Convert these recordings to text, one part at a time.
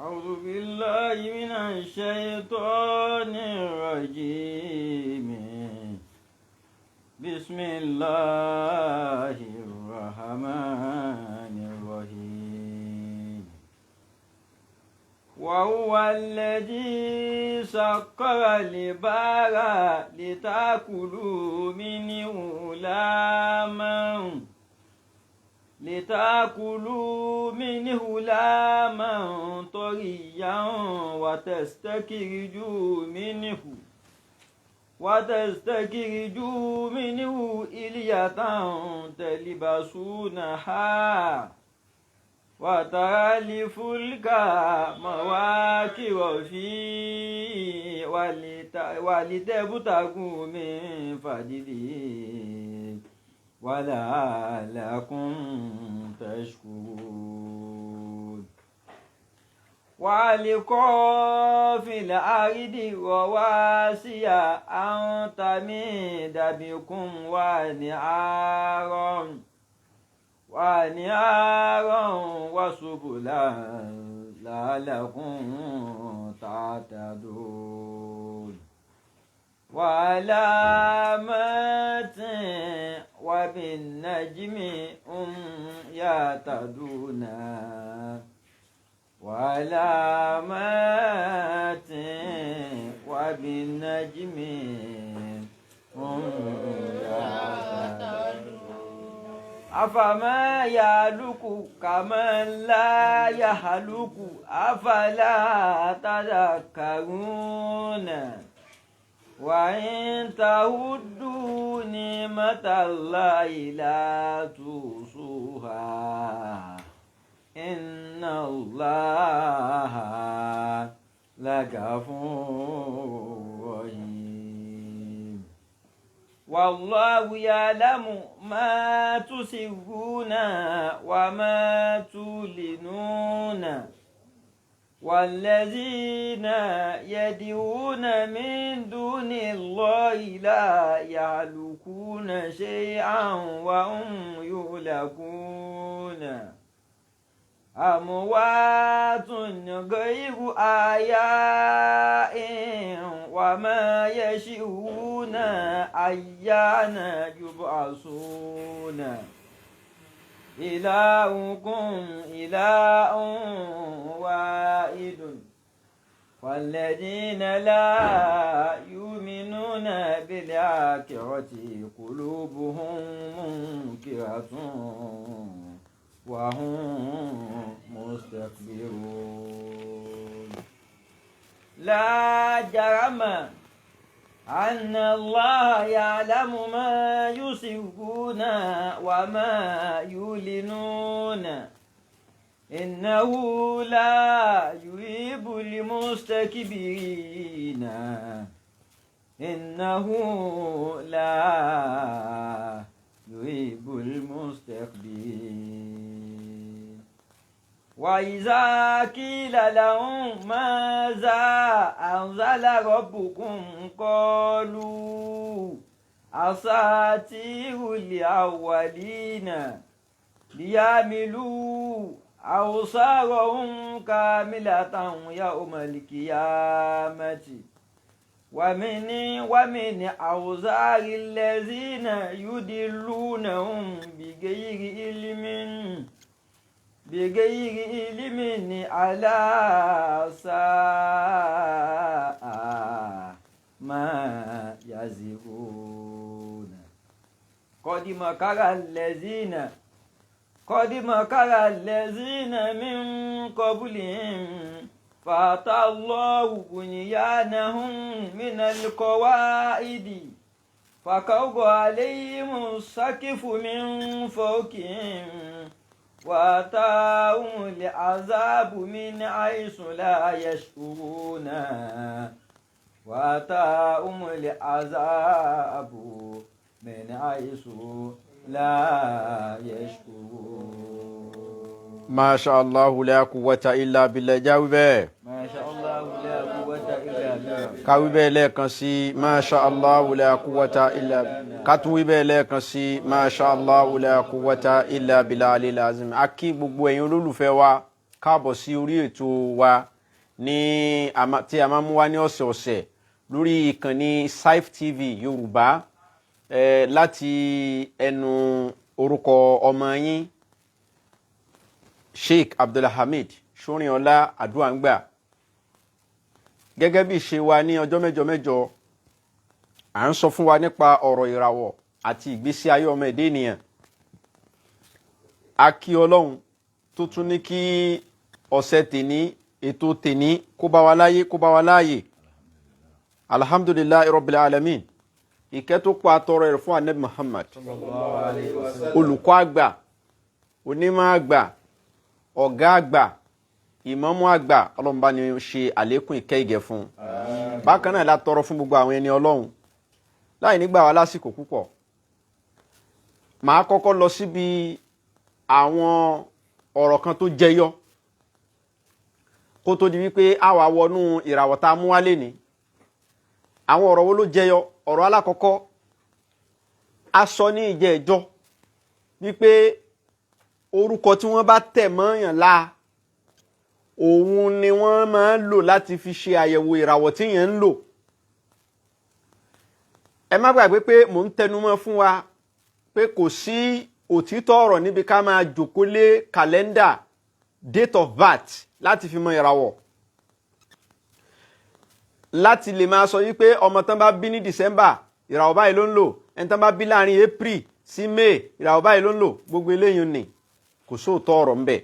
أعوذ بالله من الشيطان الرجيم. بسم الله الرحمن الرحيم. وهو الذي سخر البحر لتأكلوا منه لاما طريا وتستخرجوا منه إلية تلبسونها وترى الفلك مواخر فيه ولتبتغوا من فضله ولعلكم تشكرون. وألقوا في الأرض رواسي أن تميد بكم وأنهارا وسبلا لعلكم تهتدون. وعلامات وبالنجم هم يهتدون. وعلامات وبالنجم هم يهتدون. أفما يهلك كمن لا يهلك أفلا تذكرون. وإن تعدوا نعمة الله لا تحصوها إن الله لغفور رحيم. والله يعلم ما تسرون وما تعلنون. والذين يدعون من دون الله لا يخلقون شيئا وهم يخلقون. أموات غير أحياء وما يشعرون أيان يبعثون. إلهكم إله واحد. والذين لا يؤمنون بالآخرة قلوبهم منكرة وهم مستكبرون. لا جرم أن الله يعلم ما يسرون وما يعلنون. إنه لا يحب المستكبرين. إنه لا يحب المستكبرين. وإذا قيل لهم ماذا أنزل ربكم قالوا أساطير الأولين ليحملوا أوزارهم كاملة يوم القيامة ومن أوزار الذين يضلونهم بغير علم على ساء ما يزرون. قد مكر الذين من قبلهم فأتى الله بنيانهم من القواعد فقر عليهم السقف من فوقهم وأتاهم العذاب من حيث لا يشعرون. وأتاهم العذاب من حيث لا يشعرون. ما شاء الله لا قوة إلا بالله. جاوبه. ما شاء الله لا قوة إلا بالله. كاوبه لكن سي ما شاء الله لا قوة إلا بالله. كاتوبه لكن سي ما شاء الله لا قوة إلا بالله العظيم. akí gbogbo ẹ̀yin olólùfẹ́ wa káàbọ̀ sí orí ètò wa tí a máa mú wá ní ọ̀sẹ̀ọ̀sẹ̀ lórí ìkànnì Saif TV Yorùbá láti ẹnu orúkọ ọmọ yín Sheikh Abdulhamid Sorinọlá Aduangba. Gẹ́gẹ́ bí ṣe wa ní ọjọ́ mẹ́jọ mẹ́jọ à ń sọ fún wa nípa ọ̀rọ̀ ìràwọ̀ àti ìgbésí ayé ọmọ ẹ̀dá ènìyàn. A kí Ọlọ́run tó tún ní kí ọ̀sẹ̀ tèní ètò tèní kó bá wa láyé kó bá wa láàyè. Alhamdulillahi Rabbil Alamin. Ìkẹ́ tó pa àtọrọ rẹ̀ fún Ànábì Muhammad. Olùkọ́ àgbà, onímọ̀ àgbà, ọ̀gá àgbà, ìmámù àgbà, Ọlọ́run bá ní ṣe àlékún ìkẹ́ ìgẹ̀ fún. Bákan náà la tọrọ fún gbogbo àwọn ẹni Ọlọ́run. Láì nígbà wa lásìkò púpọ̀. Màá kọ́kọ́ lọ síbi àwọn ọ̀rọ̀ kan tó jẹyọ kó tó di wípé a wá wọnú ìràwọ̀ tá a mú wálé ní. Àwọn ọ̀rọ̀ wo ló jẹyọ? Ọ̀rọ̀ alákọ̀ọ́kọ́ a sọ ní ìjẹ́jọ́ wípé orúkọ tí wọ́n bá tẹ̀ mọ́yàn la òun ni wọ́n máa ń lò láti fi ṣe àyẹ̀wò ìràwọ̀ tí yẹn ń lò. Ẹ má gbàgbé pé mò ń tẹnumọ́ fún wa pé kò sí òtítọ́ ọ̀rọ̀ níbi ká máa jòkó lé kàlẹ́ndà date of birth láti fi mọ ìràwọ̀. Láti lè máa sọ wípé ọmọ tán bá bí ní December ìràwọ̀ báyìí ló ń lò, ẹni tán bá bí láàrin April sí May ìràwọ̀ báyìí ló ń lò, gbogbo eléyìí ni kò sóòótọ́ ọ̀rọ̀ ńbẹ̀.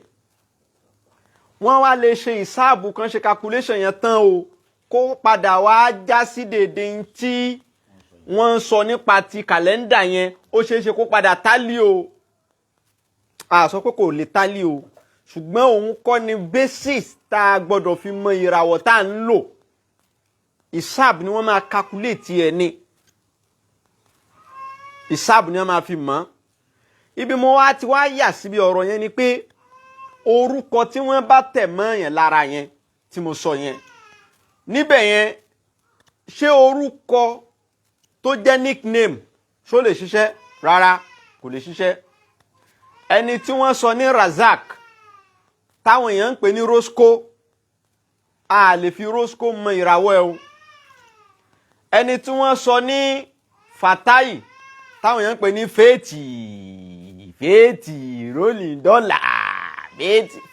Wọ́n wá lè ṣe ìsáàbù kan ṣe calculation yẹn tán o kó padà wá já sí dèdè tí wọ́n ń sọ nípa ti kàlẹ́ndà yẹn, ó ṣeé ṣe kó padà tálí o. A sọ pé kò lè tálí o, ṣùgbọ́n òun kọ́ ni basis tá a gbọ́dọ̀ fi mọ ìràwọ̀ tá à ń lò. Ìsáàbù ni wọ́n máa calculate ẹ̀ ni. Ìsáàbù ni wọ́n máa fi mọ̀. Ibi mo wá ti wá yà síbi ọ̀rọ̀ yẹn ni pé orúkọ tí wọ́n bá tẹ̀ mọ́ yẹn lára yẹn tí mo sọ yẹn. Níbẹ̀ yẹn ṣé orúkọ tó jẹ́ nickname ṣó lè ṣiṣẹ́? Rárá, kò lè ṣiṣẹ́. Ẹni tí wọ́n sọ ní Razak táwọn èèyàn ń pè ní Roscoe, a lè fi Roscoe mọ ìràwọ̀ ẹ̀ o. Ẹni tí wọ́n sọ ní Fatai táwọn èèyàn ń pè ní Fẹ́ẹ̀tì rolling dollar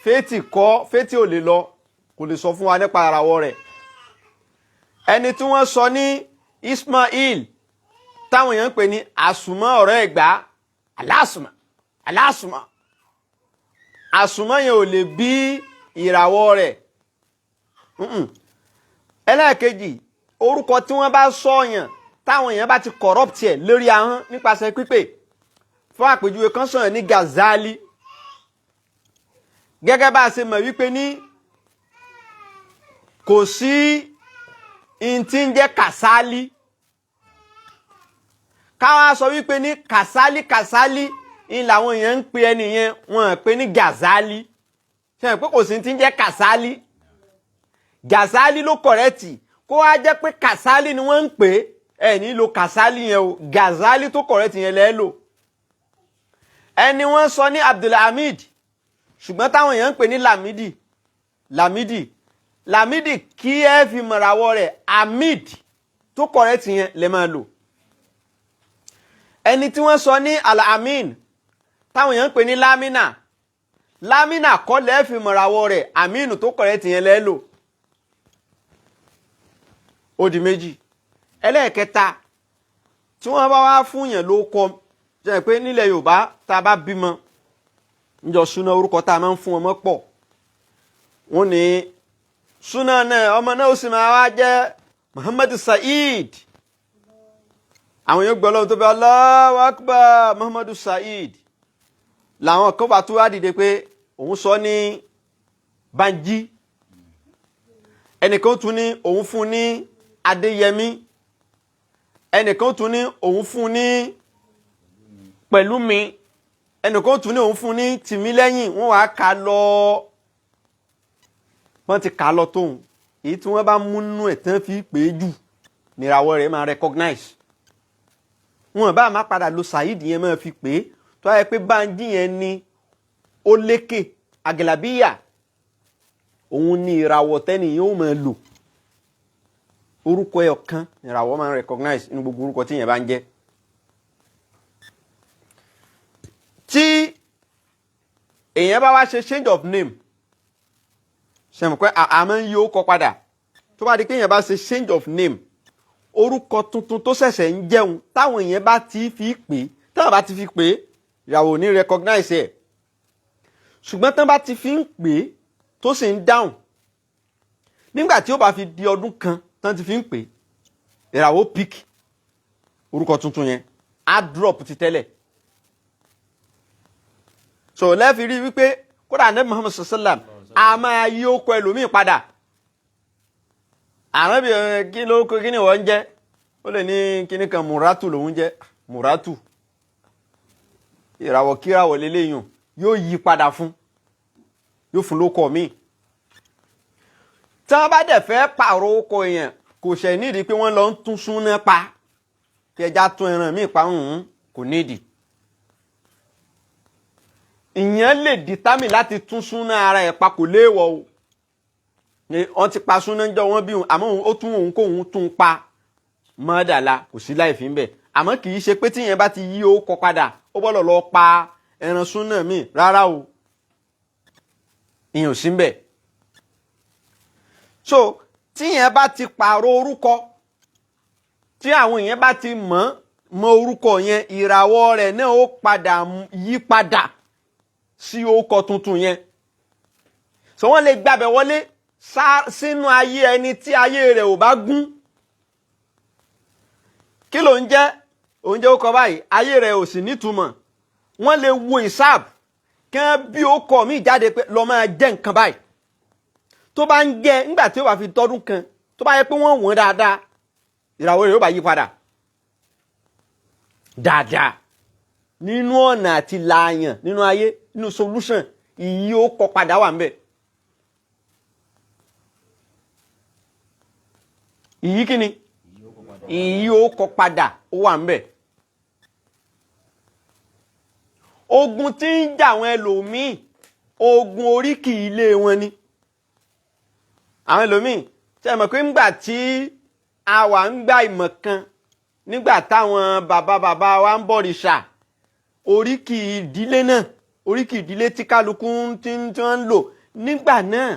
Fẹ́ẹ̀tì kọ́, Fẹ́ẹ̀tì ò lè lọ, kò lè sọ fún wa nípa ìràwọ̀ rẹ̀. Ẹni tí wọ́n sọ ní Ismail táwọn èèyàn ń pè ní Àsùnmọ́ ọ̀rẹ́ Ẹ̀gbá, Alásùnmọ́ Àsùnmọ́ yẹn ò lè bí ìràwọ̀ rẹ̀. Ẹlẹ́ẹ̀kejì, orúkọ tí wọ́n bá sọ̀yàn táwọn èèyàn bá ti corrupt ẹ̀ lórí ahọ́n nípasẹ̀ pípè. Fún àpèjúwe kan sọ̀yàn ní Gazali. Gẹ́gẹ́ bá a ṣe mọ̀ wípé ní kò sí in tí ń jẹ́ Kàsálí. Káwá sọ wípé ní Kàsálí in làwọn èèyàn ń pe ẹni yẹn, wọ́n pè ní Gazali. Ṣé pé kò sí tí ń jẹ́ Kàsálí? Gazali ló kọ̀rẹ́tì. Kó wá jẹ́ pé Kàsálí ni wọ́n ń pè ẹ̀ ní lo Kàsálí yẹn o, Gazali tó kọ̀rẹ́tì yẹn lẹ́ lò. Ẹni wọ́n sọ ní Abdulhamid ṣùgbọ́n táwọn èèyàn ń pè ní Lamidi kí ẹ fi mọ̀ràwọ̀ rẹ̀ Hamid tó kọ̀rẹ́tì yẹn lè máa lò. Ẹni tí wọ́n sọ ní Al-Amin táwọn èèyàn ń pè ní Lamina kọ́ lẹ́ fi mọ̀ràwọ̀ rẹ̀ Aminu tó kọ̀rẹ́tì yẹn lẹ́ lò. Ó di méjì. Ẹlẹ́ẹ̀kẹta, tí wọ́n bá wá fún yẹn ló kọ, jẹ́ pé nílẹ̀ Yorùbá tá a bá bímọ níjọ́ súná orúkọ tá a máa ń fún ọmọ pọ̀. Wọ́n ní súná náà ọmọ náà ó sì máa wá jẹ́ Muhammadu Said. Àwọn yóò gbọ́ lọ́wọ́ tó bẹ́ Allahu Akbar Muhammadu Said. Làwọn kan bá tó wá dìde pé òun sọ ní Banji. Ẹnìkan tún ní òun fún ní Adéyẹmí. Ẹnìkan tún ní òun fún ní Pẹ̀lúmi. Ẹnìkan tún ní òun fún ní Tìmílẹ́yìn. Wọ́n wá ká lọ. Wọ́n ti ká lọ tóun. Èyí tí wọ́n bá múnú ẹ̀ tán fi pè é jù níràwọ̀ rẹ̀ máa recognize. Wọ́n bá máa padà lo Said yẹn máa fi pè é. Tó yẹ pé Banji yẹn ni ó lékè Aglabiya òun ni ìràwọ̀ tẹ́ni yóò máa lò orúkọ ẹ̀ ọ̀kan ìràwọ̀ máa ń recognize nínú gbogbo orúkọ tí yẹn bá ń jẹ́. tí èèyàn bá wá ṣe change of name ṣe mọ̀ pé a máa ń yí orúkọ padà tó bá di pé èèyàn bá ṣe change of name orúkọ tuntun tó ṣẹ̀ṣẹ̀ ń jẹun táwọn èèyàn bá ti fi pè táwọn bá ti fi pè ìràwọ̀ ní recognize ẹ̀ ṣùgbọ́n tán bá ti fi ń pè tó sì ń dáhùn nígbà tí ó bá fi di ọdún kan tán ti fi ń pè ìràwọ̀ pick orúkọ tuntun yẹn á drop ti tẹ́lẹ̀. so lẹ́ẹ̀fi rí wípé kódà Ànábì Muhammad sallam a máa yí ó kọ ẹlòmíì padà ànábì kí ni wọ́n ń jẹ́ ó lè ní kíní kan muratu lòun jẹ́ muratu ìràwọ̀ kíràwọ̀ lélẹ́yìn yóò yí padà fún yóò fún lóko míì tí wọ́n bá dẹ̀ fẹ́ pààrọ̀ oko yẹn kò ṣe nídìí pé wọ́n lọ ń tún súná pa kí ẹja tún ẹran míì pa kò nídìí ìyẹn lè dìtámì láti tún súná ara ẹ̀ pa kò léèwọ̀ o wọ́n ti pa súná jọ wọ́n bí òun àmọ́ ó tún òun kóun tún pa mọ́dàlá kò sí láì fi ń bẹ̀ àmọ́ kì í ṣe pé tíyẹn bá ti yí ó kọ padà ó bọ́lọ̀ lọ pa ẹran súná míì rárá o ìyẹn ò sí ń bẹ̀. so tíyẹn bá ti pààrọ̀ orúkọ tí àwọn èèyàn bá ti mọ orúkọ yẹn ìràwọ̀ rẹ̀ náà ó padà yí padà sí orúkọ tuntun yẹn so wọ́n lè gbàbẹ̀ wọlé sínú ayé ẹni tí ayé rẹ̀ ò bá gún kí ló ń jẹ́ oúnjẹ ó kọ báyìí ayé rẹ̀ ò sì nítumọ̀ wọ́n lè wo ìsáàb kí wọ́n bí ó kọ mí jáde pé lọ máa jẹ́ nǹkan báyìí tó bá ń jẹ́ nígbà tí ó bá fi tọ́dún kan tó bá yẹ pé wọ́n wọ̀n dáadáa ìràwọ̀ rẹ̀ ó bá yí padà dáadáa nínú ọ̀nà àti lààyàn nínú ayé nínú solution ìyí ó kọ padà wà ń bẹ̀. ìyí kíni ìyí ó kọ padà ó wà ń bẹ̀. ogun tí ń jà àwọn ẹlòmíì ogun oríkì ilé wọn ni àwọn ẹlòmíì tí ẹ mọ̀ pé ńgbà tí a wà ń gba ìmọ̀ kan nígbà táwọn bàbá wa ń bọ̀rìṣà oríkì ìdílé náà oríkì ìdílé tí kálukú tí wọ́n ń lò nígbà náà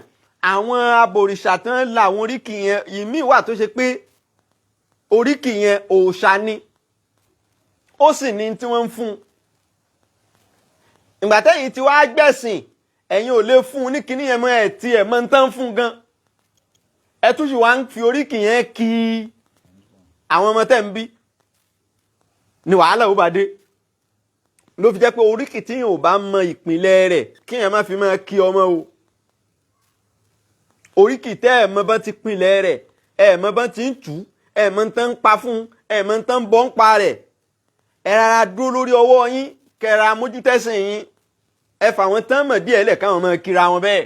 àwọn abòrìṣà tán la àwọn oríkì yẹn ìmíì wà tó ṣe pé oríkì yẹn òòṣà ni ó sì ní tí wọ́n ń fún un ìgbà tẹ́yìn tí wàá gbẹ̀sìn ẹ̀yin ò lè fún un ní kinní yẹn mọ́ ẹ̀ tí ẹ̀ mọ́ ń tán fún gan ẹ tún sì wá ń fi oríkì yẹn kí àwọn ọmọ tẹ́ ń bí ni wàhálà ó bá dé ló fi jẹ́ pé oríkì tí yẹn ò bá mọ ìpìlẹ̀ rẹ̀ kí yẹn má fi máa kí ọmọ o oríkì tẹ́ ẹ̀ mọ bá ti pinlẹ̀ rẹ̀ ẹ̀ mọ bá ti ń tù ẹ̀ mọ tán ń pa fún ẹ̀ mọ tán ń bọ́ ń pa rẹ̀ ẹ̀ rárá dúró lórí ọwọ́ yín kẹ́ra mójútẹ́sìn yín ẹ fà wọn tán mọ̀ díẹ̀ lẹ̀ káwọn máa kíra wọn bẹ́ẹ̀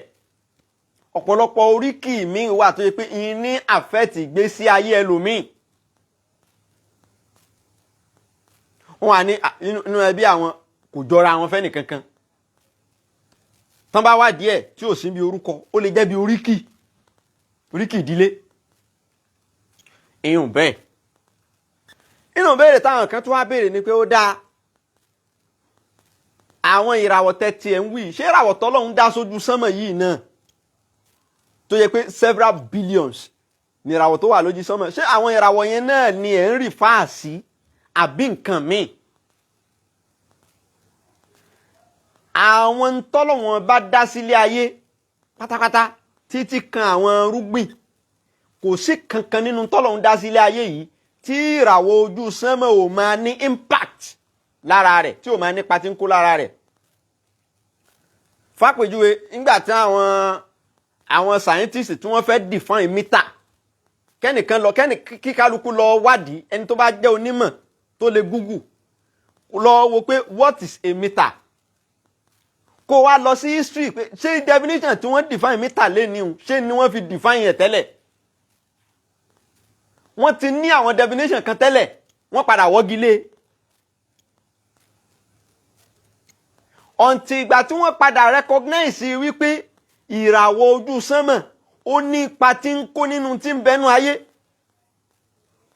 ọ̀pọ̀lọpọ̀ oríkì míì wà tó yẹ pé ìyín ní àfẹ́tì ìgbésí ayé ẹlòmíì wọn wà ní inú ẹbí àwọn kò jọra àwọn fẹ́ nìkankan tán bá wá díẹ̀ tí ò sí bí orúkọ ó lè jẹ́ bí oríkì ìdílé ìyún bẹ́ẹ̀ inú béèrè táwọn kan tó wá béèrè ni pé ó dáa àwọn ìràwọ̀ tẹ́tí ẹ̀ ń wí ṣé ìràwọ̀ tọ́lọ́run dá sójú sánmọ̀ yìí náà tó yẹ pé several billions ní ìràwọ̀ tó wà lójú sánmọ̀ ṣé àwọn ìràwọ̀ yẹn náà ni ẹ̀ ń rí fáàsì àbí nǹkan míì àwọn tọ́lọ́run bá dá sílé ayé pátápátá títí kan àwọn rúgbìn kò sí kankan nínú tọ́lọ́run dá sílé ayé yìí tí ìràwọ̀ ojú sánmọ̀ ò máa ní impact lára rẹ̀ tí ò máa nípa tí ń kó lára rẹ̀ fàpèjúwe nígbà tí àwọn scientists tí wọ́n fẹ́ define meter kíkálukú lọ wádìí ẹni tó bá jẹ́ onímọ̀ tó lè Google lọ wo pé what is a meter kó wá lọ sí history pé ṣé definition tí wọ́n define meter lé ní o ṣé ni wọ́n fi define yẹn tẹ́lẹ̀ wọ́n ti ní àwọn definition kan tẹ́lẹ̀ wọ́n padà wọ́gi lé ọ̀ǹtì ìgbà tí wọ́n padà recognize wípé ìràwọ̀ ojú sánmọ̀ ó ní ipa tí ń kó nínú tí ń bẹnu ayé.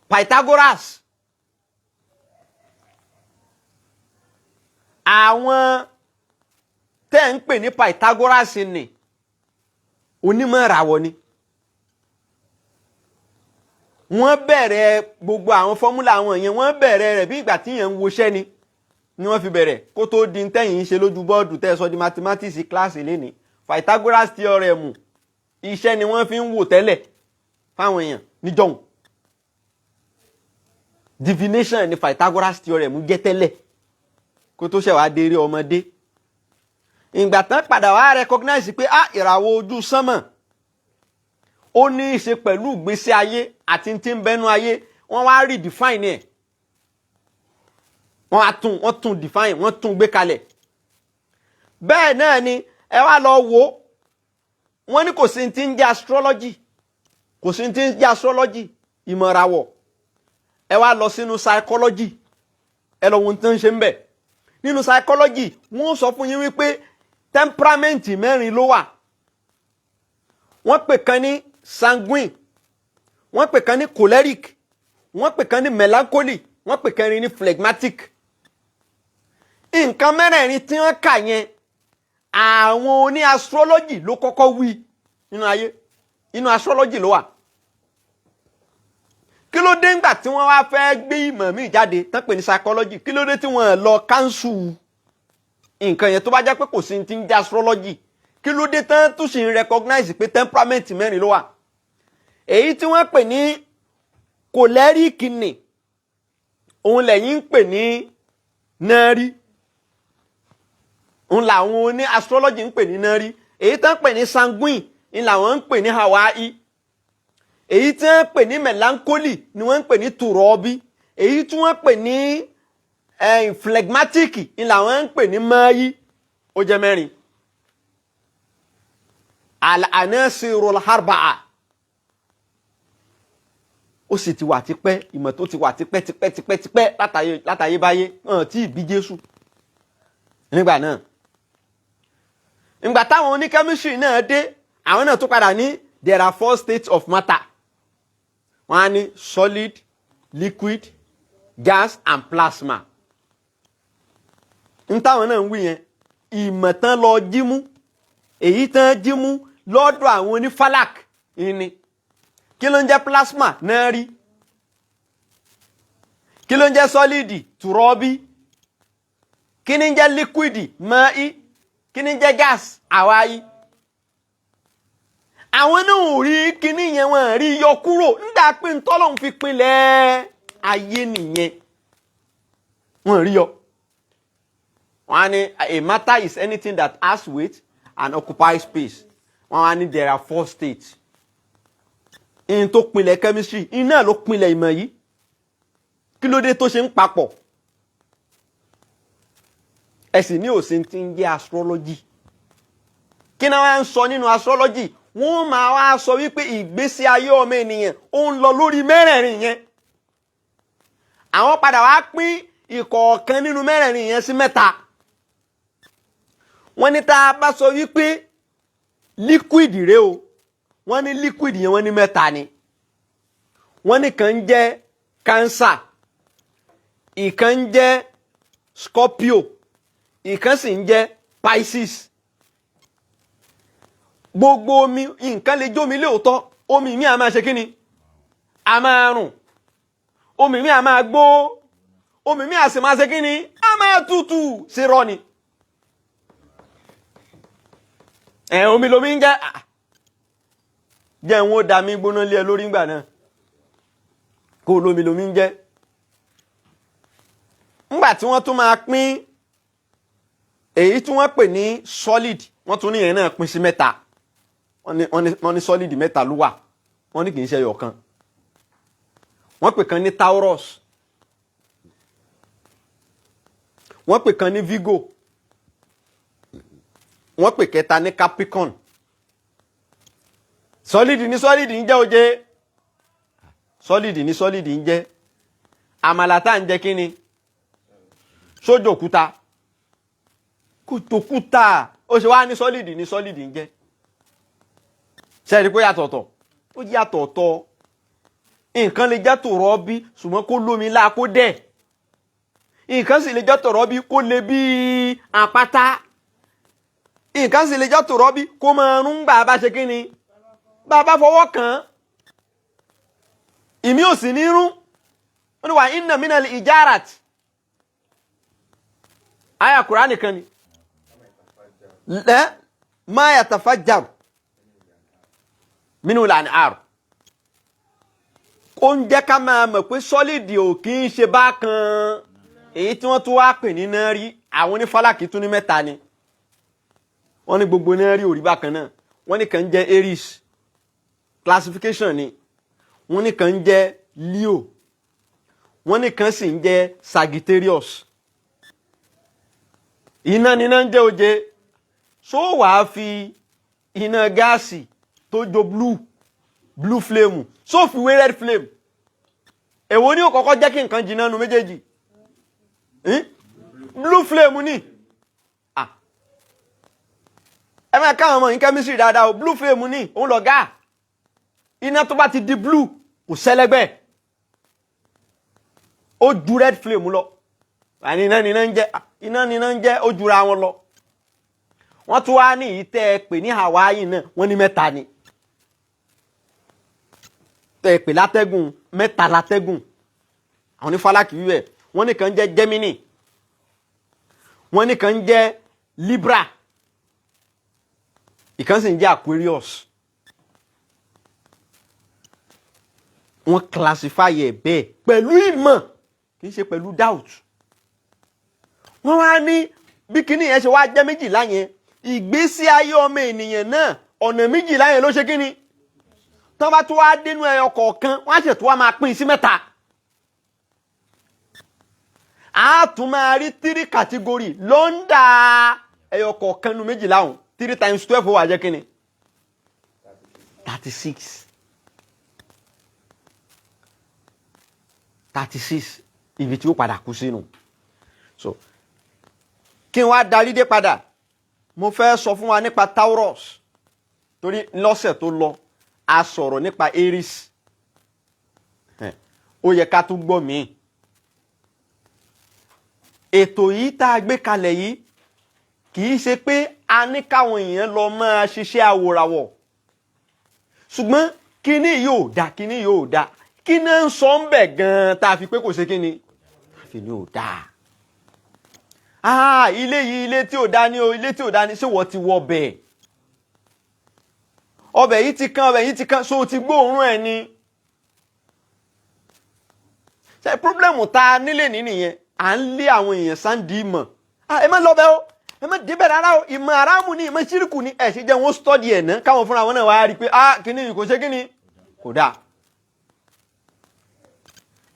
Pythagoras, àwọn tẹ́ ń pè ní Pythagoras ni onímọ̀ ìràwọ̀ ni. Wọ́n bẹ̀rẹ̀ gbogbo àwọn fọ́múlà àwọn yẹn, wọ́n bẹ̀rẹ̀ rẹ̀ bí ìgbà tí yẹn ń woṣẹ́ ni wọ́n fi bẹ̀rẹ̀ kó tó di tẹ́yìn ṣe lójú bọ́ọ̀dù tẹ́ sọ di mathematics kíláàsì lénìí. Pythagoras theorem iṣẹ́ ni wọ́n fi ń wò tẹ́lẹ̀ fáwọn èèyàn níjọ́hun. Divination ni Pythagoras theorem jẹ́ tẹ́lẹ̀ kó tó ṣẹ̀ wá déré ọmọdé. Ìgbà tán padà wá recognize pé ìràwọ̀ ojú sánmọ̀ ó ní í ṣe pẹ̀lú ìgbésí ayé àti tí ń bẹnu ayé, wọ́n wá redefine ẹ̀. Wọ́n tún define, wọ́n tún gbé kalẹ̀. Bẹ́ẹ̀ náà ni ẹ wá lọ wò, wọ́n ní kò sí tí ń jẹ́ astrology, kò sí tí ń jẹ́ astrology ìmọ̀ ìràwọ̀. Ẹ wá lọ sínú psychology, ẹ lọ wo tí ń ṣe ń bẹ̀. Nínú psychology wọ́n sọ fún yín wípé temperament mẹ́rin ló wà. Wọ́n pè kan ní sanguine, wọ́n pè kan ní choleric, wọ́n pè kan ní melancholy, wọ́n pè kan ní phlegmatic. Nǹkan mẹ́rẹ̀ẹ̀rin tí wọ́n kà yẹn àwọn oní astrology ló kọ́kọ́ wí nínú ayé, inú astrology ló wà. Kí ló dé ńgbà tí wọ́n wá fẹ́ gbé ìmọ̀ míì jáde tán pè ní psychology, kí ló dé tí wọ́n lọ cancel nǹkan yẹn tó bá jẹ́ pé kò sí ti ń jẹ́ astrology? Kí ló dé tán tún sì ń recognize pé temperament mẹ́rin ló wà? Èyí tí wọ́n pè ní choleric ni òun lẹ́yìn ń pè ní nari, òun làwọn oní astrology ń pè ní nari. Èyí tán pè ní sanguine ni làwọn ń pè ní Hawaii. Èyí tí wọ́n pè ní melancholy ni wọ́n ń pè ní Turobi. Èyí tí wọ́n pè ní phlegmatic ni làwọn ń pè ní Mayi. Ó jẹ́ mẹ́rin. Al-anasirul harba'a. Ó sì ti wà tipẹ́, ìmọ̀ tó ti wà tipẹ́ látayé báyé, tí ìbí Jésù nígbà náà. Nígbà táwọn oní chemistry náà dé, àwọn náà tó padà ní there are 4 states of matter. Wọ́n á ní solid, liquid, gas and plasma. Ní táwọn náà ń wí yẹn, ìmọ̀ tán lọ jímú, èyí tán jímú lọ́dọ̀ àwọn oní falak ni. Kí ló ń jẹ́ plasma? Nari. Kí ló ń jẹ́ solid? Turobi. Kí ni ń jẹ́ liquid? Mai. Kí ni ń jẹ́ gas? Hawaii. Àwọn náà ò rí kíní yẹn, wọ́n rí yọ kúrò nígbà pé ntọ́lọ́hun fi pinlẹ̀ ayé nìyẹn. Wọ́n rí yọ. Wọ́n á ní a matter is anything that has weight and occupies space. Wọ́n á ní there are 4 states. In tó pinlẹ̀ chemistry, iná ló pinlẹ̀ ìmọ̀ yìí. Kí ló dé tó ṣe ń papọ̀? Ẹ sì ní òsín tí ń jẹ́ astrology. Kí náà wá ń sọ nínú astrology? Wọ́n máa wá sọ wípé ìgbésí ayé ọmọ ènìyàn ó ń lọ lórí mẹ́rẹ̀ẹ̀rin yẹn. Àwọn padà wá pín ìkọ̀ọ̀kan nínú mẹ́rẹ̀ẹ̀rin yẹn sí 3. Wọ́n ní tá a bá sọ wípé liquid rèé o, wọ́n ní liquid yẹn wọ́n ní 3 ni. Wọ́n ní kan ń jẹ́ Cancer, ìkan ń jẹ́ Scorpio, ìkan sì ń jẹ́ Pisces. Gbogbo omi nǹkan lè jómi lóòótọ́, omi mi a máa ṣe kíni? A máa rùn. Omi mi a máa gbó. Omi mi a sì máa ṣe kíni? A máa tutù. Ṣé rọ́ ni? Omi lomi ń jẹ́. Jẹ́ ń ó dà mí gbóná lé ẹ lórí ńgbà náà. Kó lomi ń jẹ́. Ńgbà tí wọ́n tún máa pín èyí tí wọ́n pè ní solid, wọ́n tún ní yẹn náà pín sí 3. Wọ́n ní solid 3 ló wà. Wọ́n ní kì í ṣe ẹyọ kan. Wọ́n pè kan ní Taurus. Wọ́n pè kan ní Virgo. Wọ́n pè kẹta ní Capricorn. Solid ní solid ń jẹ́ oje. Solid ní solid ń jẹ́. Àmàlàtà ń jẹ́ kí ni? Sójò òkúta. Kùtòkúta. Ó ṣe wá ní solid ń jẹ́. ṣe rí pé yàtọ̀ọ̀tọ̀ ó yàtọ̀ọ̀tọ̀ nǹkan lè jẹ́ tòrọ́bí ṣùgbọ́n kó lómi lá kó dẹ̀ nǹkan sì lè jẹ́ tòrọ́bí kó lè bí àpáta nǹkan sì lè jẹ́ tòrọ́bí kó máa rún gbà bá ṣe kí ni bá bá fọwọ́ kàn án ìmí ò sì ní rún wọ́n ní wà inna minal ijarat àyá Kùránì nìkan ni ma yatafajjar minul anhar ó ń jẹ́ ká máa mọ̀ pé sọ́lìdì ò kì í ṣe bákan èyí tí wọ́n tún wá pè ní náà rí àwọn onífàlàkì tún ní mẹ́ta ni wọ́n ní gbogbo náà rí òrí bákan náà wọ́n ní kan jẹ́ Aries classification ni wọ́n ní kan jẹ́ Leo wọ́n ní kan sì ń jẹ́ Sagittarius iná níná ń jẹ́ oje so wàá fi iná gáàsì tó jọ blue flame so fi wé red flame èwo ni ó kọ́kọ́ jẹ́ kí nǹkan jìnnà nu méjèèjì blue flame ni ẹ máa káwọn ọmọ yín chemistry dáadáa o blue flame ni òun lọ gáà iná tó bá ti di blue kò sẹ́lẹ́gbẹ́ ó ju red flame lọ àní iná níná ń jẹ́ ó jura wọn lọ wọ́n tún wá ní ìtẹ́ pè ní Hawaii náà wọ́n ní mẹ́ta ni tẹ́ pè látẹ́gùn mẹ́ta látẹ́gùn àwọn ní fálákì wíwẹ̀ wọ́n ní kan jẹ́ Gemini wọ́n ní kan jẹ́ Libra ìkan sì ń jẹ́ Aquarius wọ́n classify ẹ̀ bẹ́ẹ̀ pẹ̀lú ìmọ̀ kì í ṣe pẹ̀lú doubt wọ́n wá ní bí kíní yẹn ṣe wá jẹ́ méjìlá yẹn ìgbésí ayé ọmọ ènìyàn náà ọ̀nà méjìlá yẹn ló ṣe kíní tán bá tó wá dénú ẹyọ kọ̀ọ̀kan wọ́n á ṣètò wá máa pín sí mẹ́ta a tún máa rí 3 category ló ń dà ẹyọ kọ̀ọ̀kan nu méjìlá ọ̀hún 3 times 12 ó wà jẹ́ kíní 36 ibi tí ó padà kú sínú so kí n wá darí dé padà mo fẹ́ sọ fún wa nípa Taurus torí lọ́sẹ̀ tó lọ a sọ̀rọ̀ nípa Aries ó yẹ ká tún gbọ́ míì ètò yìí tá a gbé kalẹ̀ yìí kì í ṣe pé a ní káwọn èèyàn lọ máa ṣiṣẹ́ àwòràwọ̀ ṣùgbọ́n kíní yóò dá kíní yóò dá kí náà ń sọ ń bẹ̀ gan-an tá a fi pé kò ṣe kíní àfi ní ò dáa ilé yìí ilé tí ò dá ní o ilé tí ò dá ní ṣé wọ́n ti wọ bẹ̀ ọbẹ̀ yìí ti kan so ti gbóòórùn ẹ̀ ni ṣe pírọ́blẹ̀mù tá a nílé nìyẹn à ń lé àwọn èèyàn sáǹdì ìmọ̀ ẹ má lọ bẹ̀ o ẹ má débẹ̀ rárá o ìmọ̀ aráàmù ni ìmọ̀ ṣírìkù ni ẹ̀ ṣe jẹ́ wọ́n stọ́dì ẹ̀ náà káwọn fúnra wọn náà wá rí i pé kíní kò ṣe kíní kò dáa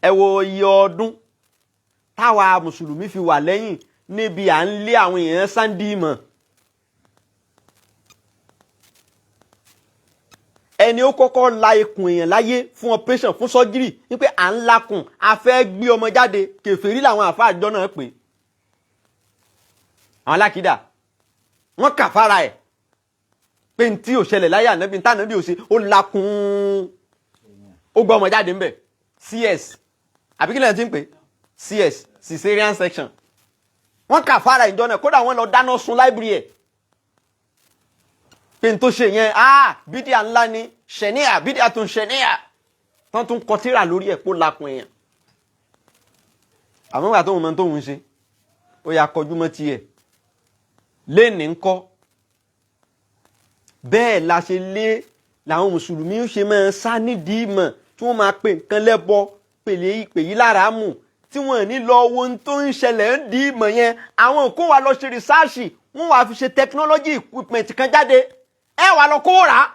ẹ wo iye ọdún táwa mùsùlùmí fi wà lẹ́yìn níbi à ń lé àwọn èèyàn sáǹdì ìmọ̀ ẹni ó kọ́kọ́ la ikùn èèyàn láyé fún operation fún surgery wípé à ń lakùn a fẹ́ gbé ọmọ jáde kèfèrí làwọn àfa àjọ náà pè àwọn alákìdá wọ́n kàfàrà ẹ̀ pé n tí ò ṣẹlẹ̀ láyé ànábì n tànábì ò ṣe ó lakùn ó gbọ́ ọmọ jáde ńbẹ̀ CS àbí kí lẹ́yìn tí ń pè CS cesarean section wọ́n kàfàrà ìjọ náà kódà wọ́n lọ dáná sun library ẹ̀ pé n tó ṣe yẹn bídíà ńlá ni ṣẹ̀níà bídíà tún ṣẹ̀níà tán tún kọtíra lórí ẹ̀ pó lakùn èèyàn àmọ́ ìgbà tóun mọ tóun ṣe ó yà kọjú mọ́ tiẹ̀ léèní ńkọ́ bẹ́ẹ̀ la ṣe lé làwọn mùsùlùmí ṣe máa sá nídìí ìmọ̀ tí wọ́n máa pè nǹkan lẹ́bọ pè yí lára mù tí wọ́n ní lọ wo ohun tó ń ṣẹlẹ̀ ń di ìmọ̀ yẹn àwọn kó wa lọ ṣe rìsáàṣì wọ́n wá fi ṣe technology equipment kan jáde ẹ wà lọ kó rà á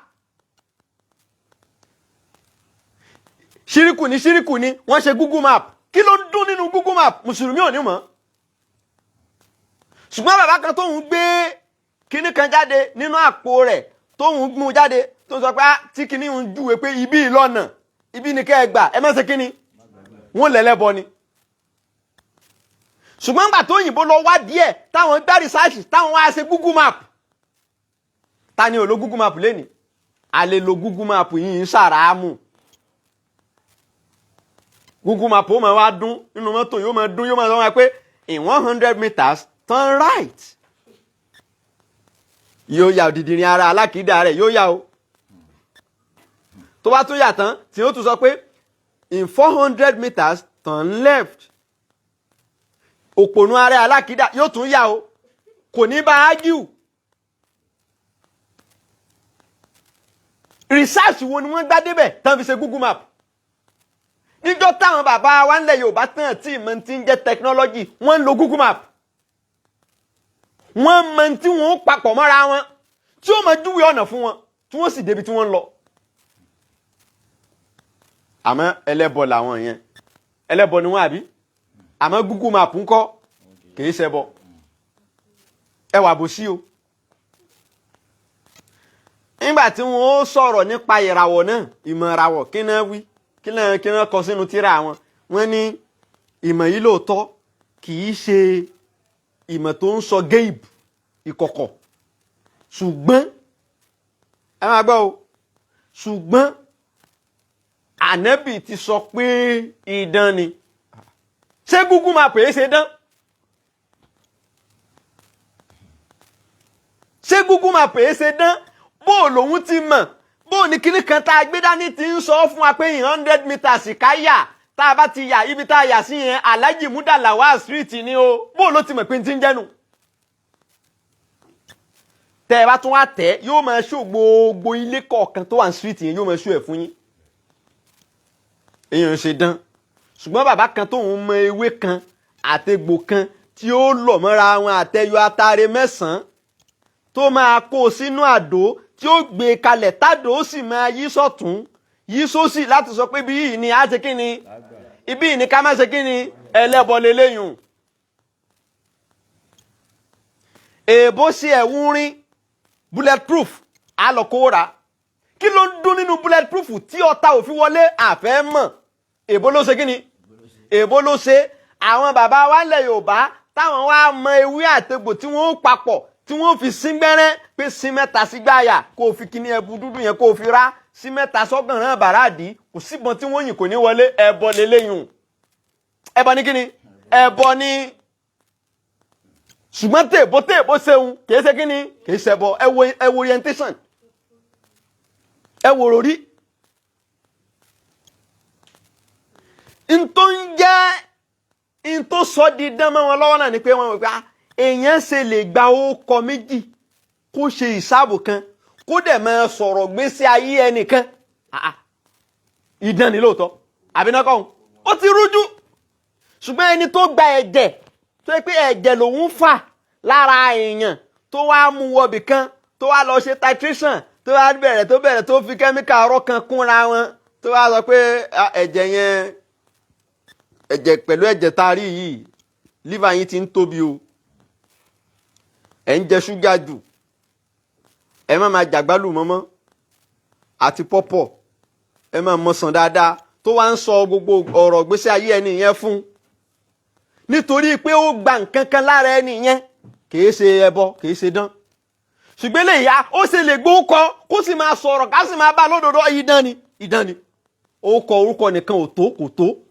ṣíríkù ní wọ́n ṣe Google Map kí ló ń dún nínú Google Map mùsùlùmí ò ní mọ̀ ṣùgbọ́n bàbá kan tóun gbé kinní kan jáde nínú àpò rẹ̀ tóun gbún jáde tó sọ pé tí kinní ń júwe pé ibi ìlọ́nà ibi ní kẹ́ ẹ gbà ẹ má ṣe kinní wọ́n lẹ́lẹ́bọ ni ṣùgbọ́n gbà tó òyìnbó lọ wá díẹ̀ táwọn gbá rìsáàṣì táwọn wá ṣe Google Map ta ni ò lo Google Map lẹ́ni a lè lo Google Map yìí ń ṣàràámù. Google Map ó máa wá dún nínú mọ́tò, yóò máa dún, yóò máa sọ wọn pé in 100 meters turn right. Yóò yà òdìdí ní ara alákìídà rẹ̀ yóò yà o. Tó bá tún yà tán tí ó tún sọ pé in 400 meters turn left. Òpònú ara alákìídà yóò tún yà o. Kò ní bá argue. Research wo ni wọ́n gbá débẹ̀ tán fi ṣe Google Map? Níjọ́ táwọn bàbá wa ńlẹ̀ Yorùbá tán tí ìmọ̀ tí ń jẹ́ technology wọ́n ń lo Google Map. Wọ́n mọ̀ tí wọ́n papọ̀ mọ́ra wọn tí ó máa júwe ọ̀nà fún wọn tí wọ́n sì débi tí wọ́n ń lọ. Àmọ́ ẹlẹ́bọ làwọn yẹn. Ẹlẹ́bọ ni wọ́n àbí? Àmọ́ Google Map ń kọ́ kìí ṣẹbọ. Ẹ wà bó sí o. Nígbà tí wọ́n ó sọ̀rọ̀ nípa ìràwọ̀ náà, ìmọ̀ ìràwọ̀ kí náà wí, kí náà kọ sínú tírà wọn. Wọ́n ní ìmọ̀ yìí lóòótọ́ kìí ṣe ìmọ̀ tó ń sọ géèbù ìkọ̀kọ̀. Ṣùgbọ́n ẹ máa gbọ́ o, ṣùgbọ́n Ànábì ti sọ pé idán ni. Ṣé Google Map èé ṣe dán? Ṣé Google Map èé ṣe dán? Bó lòun ti mọ̀, bó ní kíní kan tá a gbé dání ti ń sọ fún wa pé 100 meters ká yà, tá a bá ti yà ibi tá a yà sí yẹn Alhaji Mudalawa street ni o. Bó ló ti mọ̀ pé ti ń jẹ́nu? Tẹ́ ẹ bá tún wá tẹ̀ yóò máa ṣó gbogbo ilé kọ̀ọ̀kan tó wà ní street yẹn yóò máa ṣó ẹ̀ fún yín. Èèyàn ṣe dán. Ṣùgbọ́n bàbá kan tó ń mọ ewé kan àtegbò kan tí ó lọ̀ mọ́ra wọn àtẹyọ atare 9 tó máa kó sínú àdó tí ó gbé kalẹ̀ tádò ó sì máa yí sọ́tún yí sósì láti sọ pé ibi yìí ni a ṣe kí ni, ibi yìí ni ká má ṣe kí ni, ẹlẹ́bọ leléyùn. Èèbó ṣe ẹ̀wù rin bulletproof á lọ kó ra. Kí ló ń dún nínú bulletproof tí ọta ò fi wọlé àfẹ́ mọ̀? Èèbó ló ṣe kí ni? Èèbó ló ṣe. Àwọn bàbá wa ńlẹ̀ Yorùbá táwọn wá mọ ewé àtegbò tí wọ́n ó papọ̀ tí wọ́n fi sín gbẹ́rẹ́ pé sí 3 sí gbáyà kó fi kíní ẹbu dúdú yẹn kó fi rá sí 3 sọ́gànrán bàràdì kò síbọn tí wọ́n yìn kò ní wọlé. Ẹbọ leléyùn. Ẹbọ ní kíni? Ẹbọ ní. Ṣùgbọ́n tèbó ṣeun kìí ṣe kíni? Kìí ṣẹbọ. Ẹ wo orientation. Ẹ wo ròrí. In tó ń jẹ́ in tó sọ di dán mọ́ wọn lọ́wọ́ náà ni pé wọ́n wọ́n pé èèyàn ṣe lè gba orúkọ méjì kó ṣe ìsáàbò kan kó dẹ̀ máa sọ̀rọ̀ gbésí ayé ẹnìkan. Idán ni lóòótọ́ àbínákọ́ ó ti rújú. Ṣùgbọ́n ẹni tó gba ẹ̀jẹ̀ tó yẹ pé ẹ̀jẹ̀ lòun fà lára èèyàn tó wá mú wọbì kan tó wá lọ ṣe titration tó wá bẹ̀rẹ̀ tó fi kẹ́míkà ọ̀rọ̀ kan kúnra wọn tó wá sọ pé ẹ̀jẹ̀ yẹn ẹ̀jẹ̀ pẹ̀lú ẹ̀jẹ̀ tá a rí yìí liver yín ti ń tóbi o. Ẹ ń jẹ ṣúgà jù, ẹ má máa jàgbálù mọ́mọ́ àti pọ́pọ̀, ẹ má mọ̀sán dáadáa tó wá ń sọ gbogbo ọ̀rọ̀ gbésí ayé ẹni yẹn fún. Nítorí pé ó gba nǹkan kan lára ẹni yẹn kìí ṣe ẹbọ kìí ṣe dán. Ṣùgbọ́n lè yá ó ṣe lè gbó kọ kó sì máa sọ̀rọ̀ ká sì máa bá lódodo idán ni. Idán ni. Ó kọ orúkọ nìkan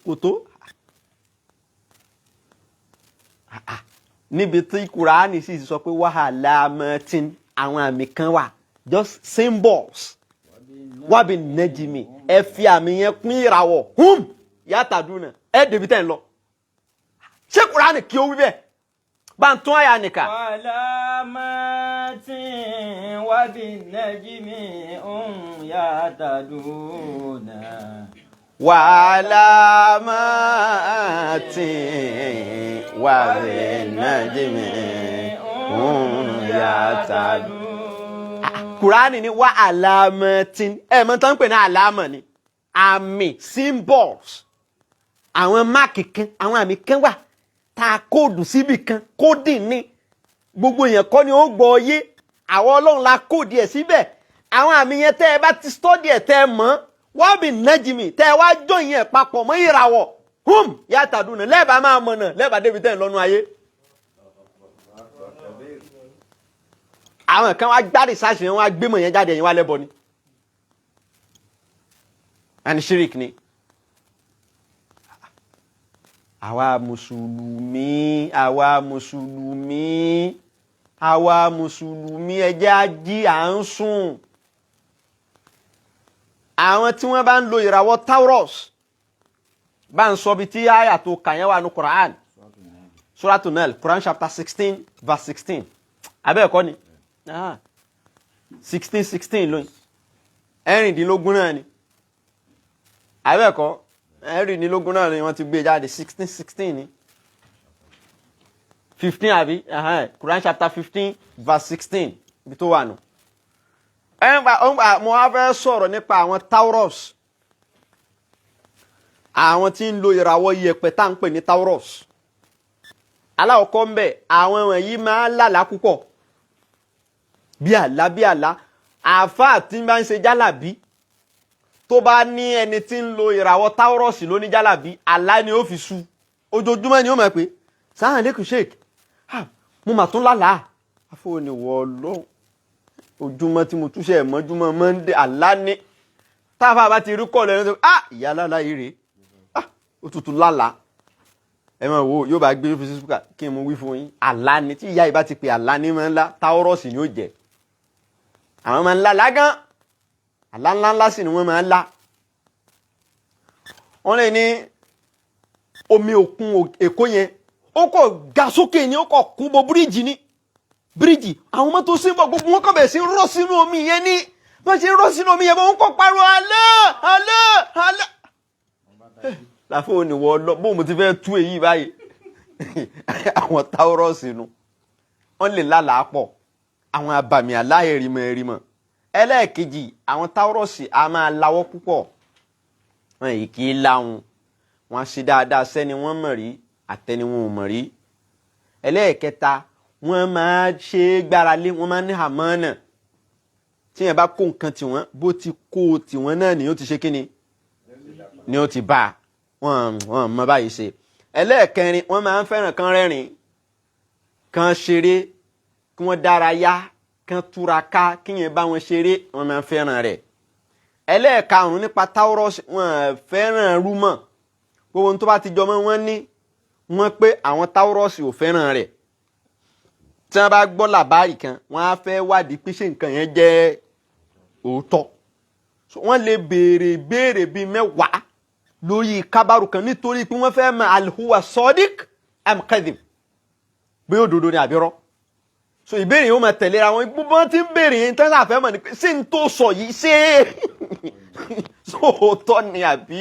kò tó. Níbi tí Kùránì sì sọ pé wàhálà mẹ́tìn àwọn àmì kan wà just symbols wábì nẹ́jìmì ẹ fi àmì yẹn pín ìràwọ̀ yàtàdúnà ẹ débi tẹ́ ń lọ. Ṣé Kùránì kí ó wí bẹ́ẹ̀? Bá ń tún àyà nìkan. wàhálà mẹ́tìn wábì nẹ́jìmì yàtàdúnà. Wàlámàtìn wàbìnàjìmì yahtadun. Kùránì ní wà àlámàtìn. Mọ̀ tán ń pè ní àlámà ni. Àmì symbols. Àwọn máàkì kan, àwọn àmì kan wà. Ta kóòdù síbì kan, kódì ní. Gbogbo èèyàn kọ́ ni ó gbọ́ yé. Àwọn Ọlọ́run la kóòdì ẹ̀ síbẹ̀. Àwọn àmì yẹn tẹ́ ẹ bá ti study ẹ̀ tẹ́ ẹ mọ̀. Wọ́n bí nẹ́jìmì tẹ́ wá jọyìn ẹ̀ papọ̀ mọ́ ìràwọ̀ yàtàdúnà lẹ́ẹ̀bà máa mọ̀ náà lẹ́ẹ̀bà débi tẹ́ ń lọ́nu ayé. Àwọn kan wá gbá rìsáàsì yẹn wá gbé mọ̀ yẹn jáde ẹ̀yìn wá lẹ́bọ ni. àní shirik ni. àwa mùsùlùmí ẹ jẹ́ á jí à ń sùn. àwọn tí wọ́n bá ń lo ìràwọ̀ Taurus bá ń sọ bí tí àyà tó kà yẹn wà ní Quran Suratu Nahl Quran chapter 16 verse 16 abẹ́ ẹ̀kọ́ ni 16 lóyìn ẹ̀rìndínlógún náà ni abẹ́ ẹ̀kọ́ ẹ̀rìndínlógún náà ni wọ́n ti gbé jáde 16 ni 15 àbí Quran chapter 15 verse 16 ibi tó wà nù. mo wá fẹ́ sọ̀rọ̀ nípa àwọn Taurus àwọn tí ń lo ìràwọ̀ iyẹ̀pẹ̀ tá ń pè ní Taurus. aláwọ̀kọ́ ń bẹ̀ àwọn wọ̀nyí máa ń lálàá púpọ̀ bí àlá àáfàá tí bá ń ṣe jálàbí tó bá ní ẹni tí ń lo ìràwọ̀ Taurus ló ní jálàbí àlá ni ó fi sú ojoojúmọ́ ni ó mọ̀ pé sáà lẹ́kùn sheik mo mà tún lálàá àfọwọ́niwọ̀ lọ́wọ́ ojúmọ́ tí mo túnṣe mọ́júmọ́ Monday àlá ní táfà bá ti rí kọ́ lẹ́nu tó ìyá lálá yìí rèé ó tutù lálàá ẹ máa wo yóò bá gbé Facebook kí n mú wí fún yín àlá ni tí ìyá yìí bá ti pè àlá ní máa ń lá Taurus ni ó jẹ àwọn máa ń lá lágán àlá ńláńlá sì ni wọ́n máa ń lá. wọ́n lè ní omi òkun Èkó yẹn ó kọ̀ ga sókè ni ó kọ̀ kún bo bíríìjì ni bíríìjì àwọn mọ́tò sí bọ̀ gbogbo wọn kọ̀ bẹ̀ sí rọ́ sínú omi yẹn ní wọ́n ṣe rọ́ sínú omi yẹn bọ́ wọn kọ̀ pariwo alẹ́ láfẹ́ òníwọ̀ lọ bóun mo ti fẹ́ tú èyí báyìí àwọn Taurus nù wọ́n lè lálàá pọ̀ àwọn abàmì aláìrímọ̀ ẹlẹ́ẹ̀kejì àwọn Taurus a máa lawọ́ púpọ̀ wọn yìí kì í láwọn wọn ṣe dáadáa sẹ́ni wọ́n mọ̀ rí àtẹni wọn ò mọ̀ rí. ẹlẹ́ẹ̀kẹta wọ́n máa ṣe gbáralé wọ́n máa ní àmánà tí yẹn bá kó nǹkan tiwọn bó ti kó tiwọn náà ni ó ti ṣe kíni ni ó ti bá a wọ́n mọ báyìí ṣe. ẹlẹ́ẹ̀kẹrin wọ́n máa ń fẹ́ràn kan rẹ́rìn kan ṣeré kí wọ́n dárayá kan túraká kí yẹn bá wọn ṣeré wọ́n máa ń fẹ́ràn rẹ̀. ẹlẹ́ẹ̀karùn-ún nípa Taurus wọ́n fẹ́ràn rúmọ̀ gbogbo ohun tó bá ti jọ mọ́ wọ́n ní wọ́n pé àwọn Taurus ò fẹ́ràn rẹ̀ tí wọ́n bá gbọ́ làbárì kan wọ́n á fẹ́ wádìí pé ṣé nǹkan yẹn jẹ́ òótọ́ wọ́n lè béèrè bíi 10 lórí kábàrù kan nítorí pé wọ́n fẹ́ mọ̀ alhuwa sadiq am kadhib bí òdodo ni àbírọ́. so ìbéèrè yóò máa tẹ̀lé ra wọn gbogbo tí ń béèrè yẹn tán láàfẹ́ mọ̀ ní pé ṣé n tó sọ yìí ṣé sóòótọ́ ni àbí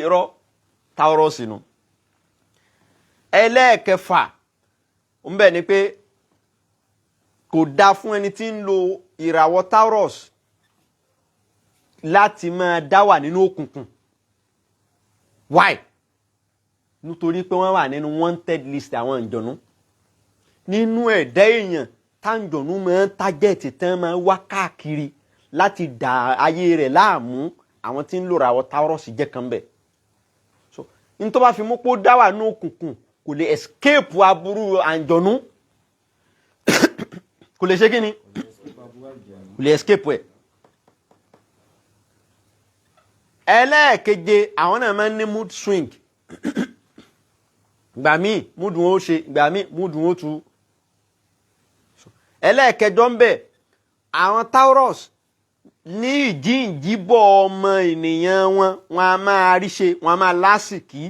irọ́. Taurus nù. ẹlẹ́ẹ̀kẹfà ń bẹ ni pé kò dáa fún ẹni tí ń lo ìràwọ̀ Taurus láti máa dá wà nínú òkùnkùn. Why? nítorí pé wọ́n wà nínú wanted list àwọn ìjọ̀nú nínú ẹ̀dá èèyàn táǹjọ̀nú máa ń tágẹ́ẹ̀tì tán máa ń wá káàkiri láti dà ayé rẹ̀ láàmú àwọn tí ń lò ìràwọ̀ Taurus jẹ́ kan bẹ̀. so ní tó bá fi mú pé ó dá wà ní òkùnkùn kò lè escape aburú àǹjọ̀nú kò lè ṣe kí ni kò lè escape ẹ̀. ẹlẹ́ẹ̀keje àwọn náà máa ń ní mood swing gbà míì mood wọn ó ṣe gbà míì mood wọn ó tu. ẹlẹ́ẹ̀kẹjọ ń bẹ àwọn Taurus ní ìjíǹjíbọ̀ ọmọ ènìyàn wọn a máa rí ṣe wọn a máa lásìkí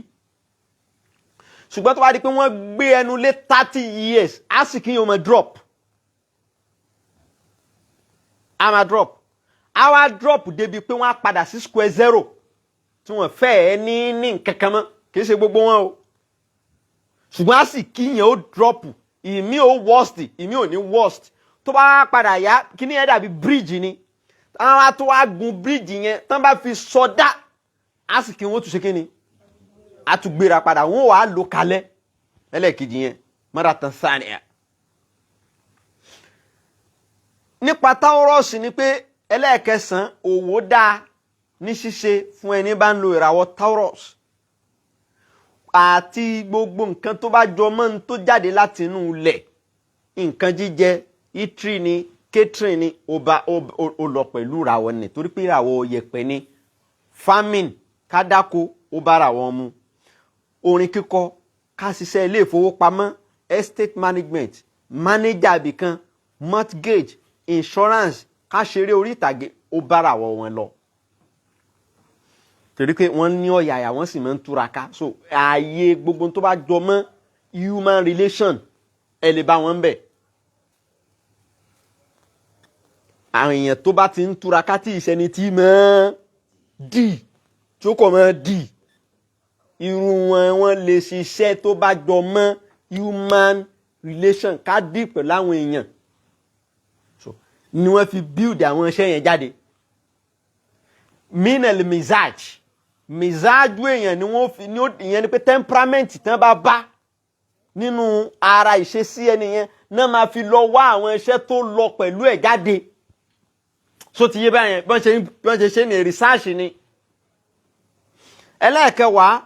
ṣùgbọ́n tó bá di pé wọ́n gbé ẹnu lé 30 years àsìkí yóò máa drop a máa drop a wá drop débi pé wọ́n á padà sí square zero tí wọ́n fẹ́ ẹ ní nǹkankan mọ́ kìí ṣe gbogbo wọn o ṣùgbọ́n àsìkí yẹn ó drop ìmí ò worst ìmí ò ní worst tó bá padà yá kí ni ẹ dàbí bridge ni àwọn àti wá gun bridge yẹn tán bá fi sọdá àsìkí wọn ó tún ṣe kí ni àtúgbéra padà wọn wà á lò kalẹ̀ ẹlẹ́ẹ̀kejì yẹn maratan thaniya. nípa Taurus ni pé ẹlẹ́ẹ̀kẹsàn òwò dáa ní ṣíṣe fún ẹni bá ń lo ìràwọ̀ Taurus àti gbogbo nǹkan tó bá jọ mọ́ ní tó jáde láti inú ilẹ̀ nǹkan jíjẹ itri ni catering ni ó lọ pẹ̀lú ìràwọ̀ ni torí pé ìràwọ̀ yẹ̀pẹ̀ ni farming ká dáko ó bára wọn mu, orin kíkọ, ká ṣiṣẹ́ ilé ìfowópamọ́, estate management, manager ibìkan, mortgage, insurance, ká ṣeré orí ìtàgé ó bára wọn lọ. Torí pé wọ́n ní ọ̀yàyà wọ́n sì máa ń túraká. So ààyè gbogbo tó bá jọ mọ́ human relation ẹ lè bá wọn bẹ̀. Àwọn èèyàn tó bá ti ń túraká tí ìṣẹ́ni tí máa dì tí ó kọ̀ máa dì, irú wọn lè ṣiṣẹ́ tó bá jọ mọ́ human relation ká dì pẹ̀lú àwọn èèyàn. So ni wọ́n fi build àwọn iṣẹ́ yẹn jáde. Minel mizaju èèyàn ni wọ́n fi ìyẹn ni pé temperament tán bá nínú ara ìṣesí ẹni yẹn náà máa fi lọ wá àwọn iṣẹ́ tó lọ pẹ̀lú ẹ̀ jáde. So ti yé báyẹn bọ́n ṣe ní research ni. Ẹlẹ́ẹ̀kẹwàá,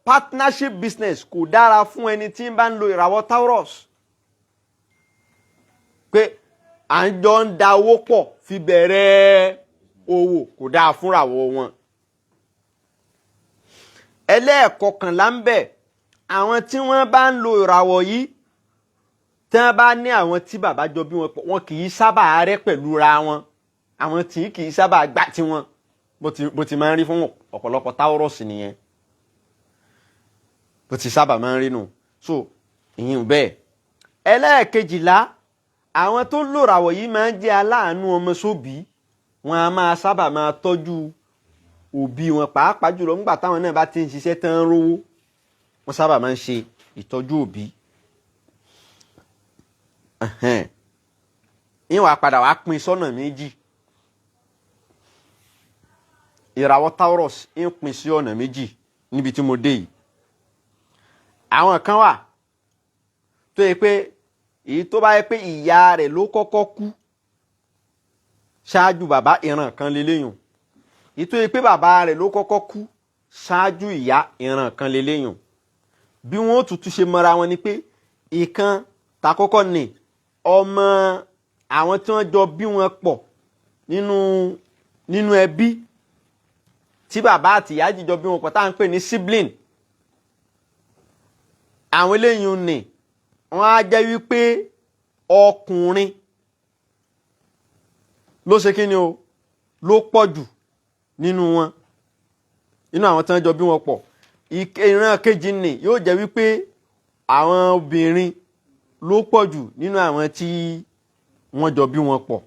partnership business kò dára fún ẹni tí ń bá ń lo ìràwọ̀ Taurus. Pé à ń jọ ń da owó pọ̀ fi bẹ̀rẹ̀ owó kò dáa fúnràwọ̀ wọn. Ẹlẹ́ẹ̀kọkànlá ń bẹ, àwọn tí wọ́n bá ń lo ìràwọ̀ yìí tí wọ́n bá ní àwọn tí bàbá jọ bí wọn pọ̀, wọn kì í sábà rẹ́ pẹ̀lú ra wọn, àwọn tí kì í sábà gbà tí wọn bó ti máa ń rí fún ọ̀pọ̀lọpọ̀ Taurus nìyẹn, bó ti sábà máa ń rí nù. So ìyẹn bẹ́ẹ̀. Ẹlẹ́ẹ̀kejìlá, àwọn tó lò ìràwọ̀ yìí máa ń jẹ́ aláàánú ọmọ sóbì, wọn a máa sábà máa tọ́jú òbí wọn, pàápàá jùlọ nígbà táwọn náà bá ti ń ṣiṣẹ́ tán rówó, wọn sábà máa ń ṣe ìtọ́jú òbí. Ìwà padà wá pín sọ́nà méjì. Ìràwọ̀ Taurus ń pín sí ọ̀nà méjì níbi tí mo dé yìí. Àwọn kan wà tó yẹ pé èyí tó bá yẹ pé ìyá rẹ̀ ló kọ́kọ́ kú ṣáájú bàbá, ìran kan leléyùn. Èyí tó yẹ pé bàbá rẹ̀ ló kọ́kọ́ kú ṣáájú ìyá, ìran kan leléyùn. Bí wọ́n ó tutù ṣe mọ́ra wọn ni pé ìkan tàkọ́kọ́ ni ọmọ àwọn tí wọ́n jọ bí wọn pọ̀ nínú ẹbí tí bàbá àti ìyá jìjọ bí wọn pọ̀ tá à ń pè ní sibling. Àwọn eléyìí ni wọ́n á jẹ́ wípé ọkùnrin ló ṣe kí ni o ló pọ̀ jù nínú wọn, nínú àwọn tí wọ́n jọ bí wọn pọ̀. Ìran kejì ni yóò jẹ́ wípé àwọn obìnrin ló pọ̀ jù nínú àwọn tí wọ́n jọ bí wọn pọ̀.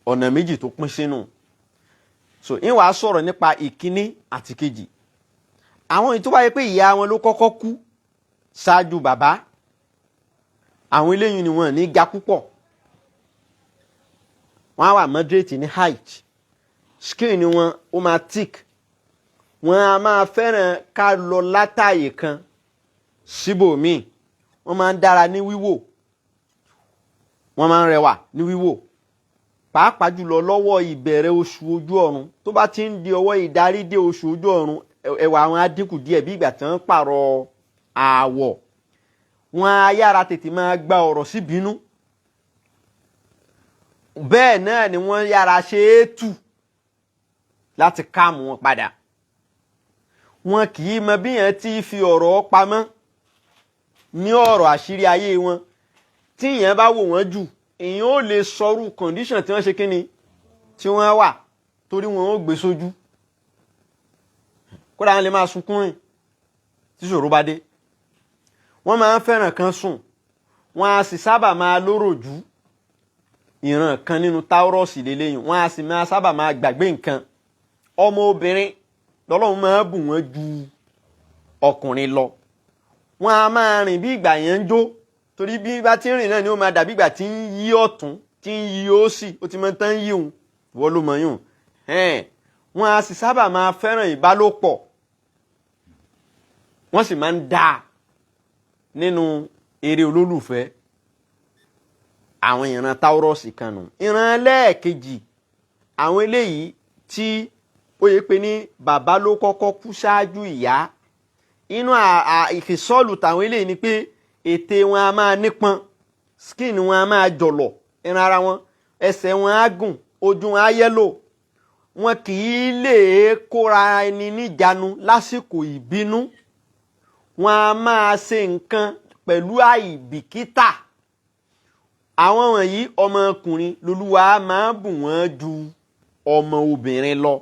Ọ̀nà méjì tó pín sínú. So ń wàá sọ̀rọ̀ nípa ìkíní àti kejì. Àwọn èyí tó bá yẹ pé ìyá wọn ló kọ́kọ́ kú ṣáájú bàbá, àwọn eléyìí ni wọ́n ní ga púpọ̀, wọ́n á wà moderate ní height, skin ni wọ́n ó máa thick, wọ́n á máa fẹ́ràn ká lọ látàyè kan síbòmíì, wọ́n máa ń dára ní wíwò, wọ́n máa ń rẹwà ní wíwò, pàápàá jùlọ lọ́wọ́ ìbẹ̀rẹ̀ oṣù ojú ọ̀run. Tó bá ti ń di ọwọ́ ìdarí dé oṣù ojú ọ̀run, ẹwà àwọn á dínkù díẹ̀ bí ìgbà tí wọ́n pààrọ̀ àwọ̀. Wọ́n á yára tètè máa gba ọ̀rọ̀ síbínú. Bẹ́ẹ̀ náà ni wọ́n yára ṣe é tù láti káàmù wọn padà. Wọn kì í mọ bí yẹn ti fi ọ̀rọ̀ pamọ́ ní ọ̀rọ̀ àṣírí ayé wọn. Tí yẹn bá wò wọ́n jù, èyàn ò lè sọrú condition tí wọ́n ṣe kíni tí wọ́n wà, torí wọn ó gbé sójú. Kódà wọn lè máa sunkún rìn tí ṣòro bá dé. Wọ́n máa ń fẹ́ràn kan sùn, wọ́n á sì sábà máa lórò jù. Ìran kan nínú Taurus lélẹ́yìn, wọ́n á sì máa sábà máa gbàgbé nǹkan. Ọmọ obìnrin lọ́lọ́run máa bù wọ́n ju ọkùnrin lọ. Wọ́n á máa rìn bí ìgbà yẹn ń jó, torí bí bá ti ń rìn náà ni ó máa dàbí ìgbà tí ń yí ọ̀tún tí ń yí òsì, ó ti máa tán yí òun, wọ́n ló mọ̀ yún. Wọ́n á sì sábà máa fẹ́ràn ìbálòpọ̀, wọ́n sì máa ń dá nínú eré olólùfẹ́. Àwọn ìran Taurus kan nù. Ìran lẹ́ẹ̀kejì, àwọn eléyìí tí ó yẹ pé ní bàbá ló kọ́kọ́ kú ṣáájú ìyá. Inú ìfisọ́lù tàwọn eléyìí ni pé ètè wọn a máa nípọn, skin wọn a máa jọ̀lọ̀, ẹran ara wọn, ẹsẹ̀ wọn á gùn, ojú wọn á yẹ́lò, wọn kì í lè kóra ẹni níjàánu lásìkò ìbínú. Wọn a máa ṣe nǹkan pẹ̀lú àìbìkítà. Àwọn wọ̀nyí ọmọkùnrin lolúwa máa bù wọ́n ju ọmọ obìnrin lọ.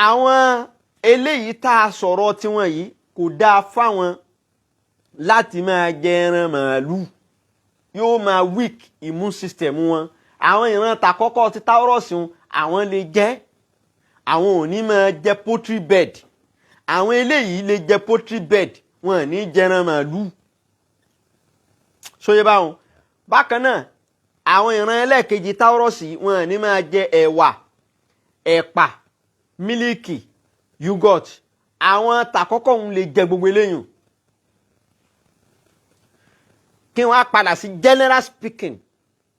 Àwọn eléyìí tá a sọ̀rọ̀ tiwọn yìí kò dáa fáwọn láti máa jẹ ẹran màálù. Yóò máa weak immune system wọn. Àwọn ìran tàkọ́kọ́ ti Taurus wọn àwọn lè jẹ. Àwọn ò ní máa jẹ poultry bed. Àwọn eléyìí lè jẹ poultry bed, wọn ò ní jẹ ẹran màálù. Ṣóyé báwọn. Bákan náà àwọn ìran ẹlẹ́ẹ̀kejì Taurus wọn ò ní máa jẹ ẹ̀wà, ẹ̀pà, mílíkì, yogurt. Àwọn tàkọ́kọ́ wọn lè jẹ gbogbo eléyìí. Kí wọ́n á padà sí general speaking,